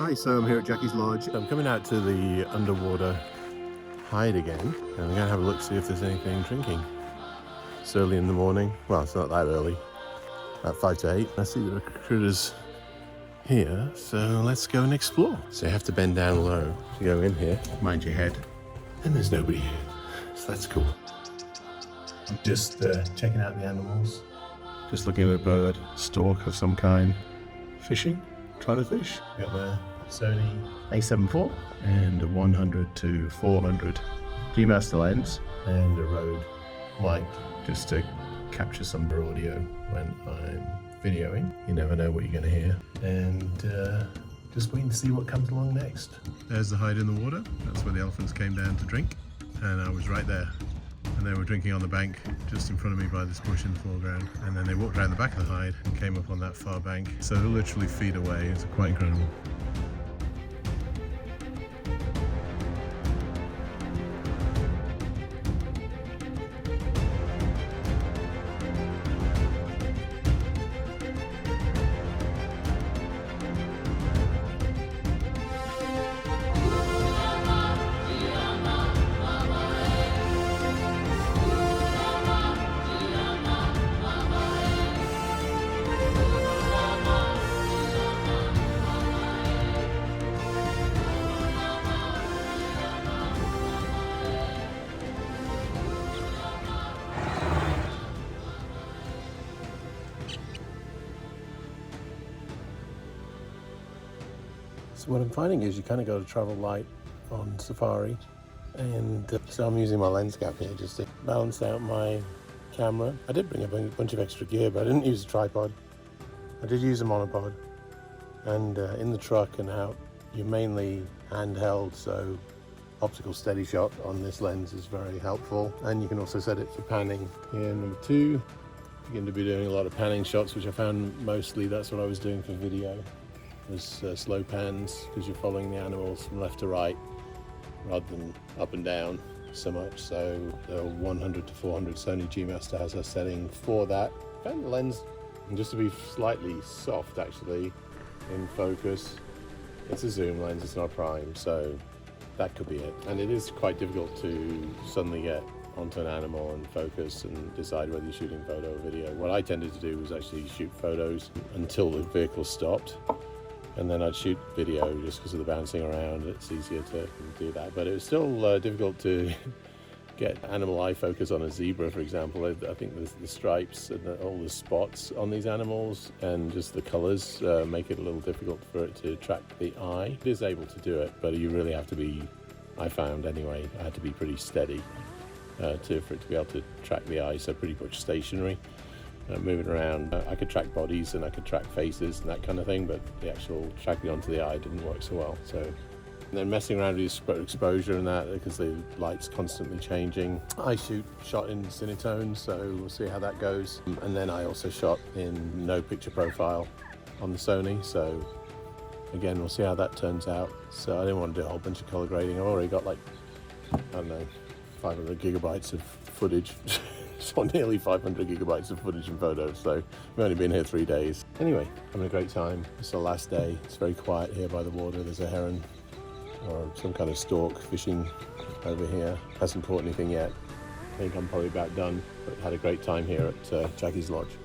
Hi, so I'm here at Jackie's Lodge. I'm coming out to the underwater hide again, and I'm going to have a look, see if there's anything drinking. It's early in the morning. Well, it's not that early. About 5 to 8. I see the critters here, so let's go and explore. So you have to bend down low to go in here. Mind your head. And there's nobody here, so that's cool. I'm just checking out the animals. Just looking at a bird, stork of some kind. Fishing, trying to fish. Got my SONY A7 IV and a 100 to 400 GM OSS Lens and a Rode mic just to capture some audio when I'm videoing. You never know what you're going to hear. And just waiting to see what comes along next. There's the hide in the water. That's where the elephants came down to drink. And I was right there. And they were drinking on the bank just in front of me by this bush in the foreground. And then they walked around the back of the hide and came up on that far bank. So they're literally feet away. It's quite incredible. So what I'm finding is you kind of got to travel light on Safari, and so I'm using my lens cap here just to balance out my camera. I did bring a bunch of extra gear, but I didn't use a tripod. I did use a monopod, and in the truck and out, you're mainly handheld, so optical steady shot on this lens is very helpful, and you can also set it for panning. Here, number 2, you're going to be doing a lot of panning shots, which I found mostly that's what I was doing for video. Was slow pans, because you're following the animals from left to right rather than up and down so much. So the 100 to 400 Sony GM OSS has a setting for that. I found the lens just to be slightly soft actually in focus. It's a zoom lens, it's not a prime, so that could be it. And it is quite difficult to suddenly get onto an animal and focus and decide whether you're shooting photo or video. What I tended to do was actually shoot photos until the vehicle stopped. And then I'd shoot video just because of the bouncing around. It's easier to do that, but it was still difficult to get animal eye focus on a zebra, for example. I think the stripes and all the spots on these animals and just the colors make it a little difficult for it to track the eye. It is able to do it, but you really have to be, I found anyway, I had to be pretty steady for it to be able to track the eye, so pretty much stationary. Moving around, I could track bodies and I could track faces and that kind of thing, but the actual tracking onto the eye didn't work so well. So, and then messing around with exposure and that, because the light's constantly changing. I shot in Cinetone, so we'll see how that goes. And then I also shot in no picture profile on the Sony, so again, we'll see how that turns out. So I didn't want to do a whole bunch of color grading. I've already got like, I don't know, 500 gigabytes of footage. So nearly 500 gigabytes of footage and photos, so we've only been here 3 days. Anyway, having a great time. It's the last day. It's very quiet here by the water. There's a heron or some kind of stork fishing over here. Hasn't caught anything yet. I think I'm probably about done, but had a great time here at Jackie's Lodge.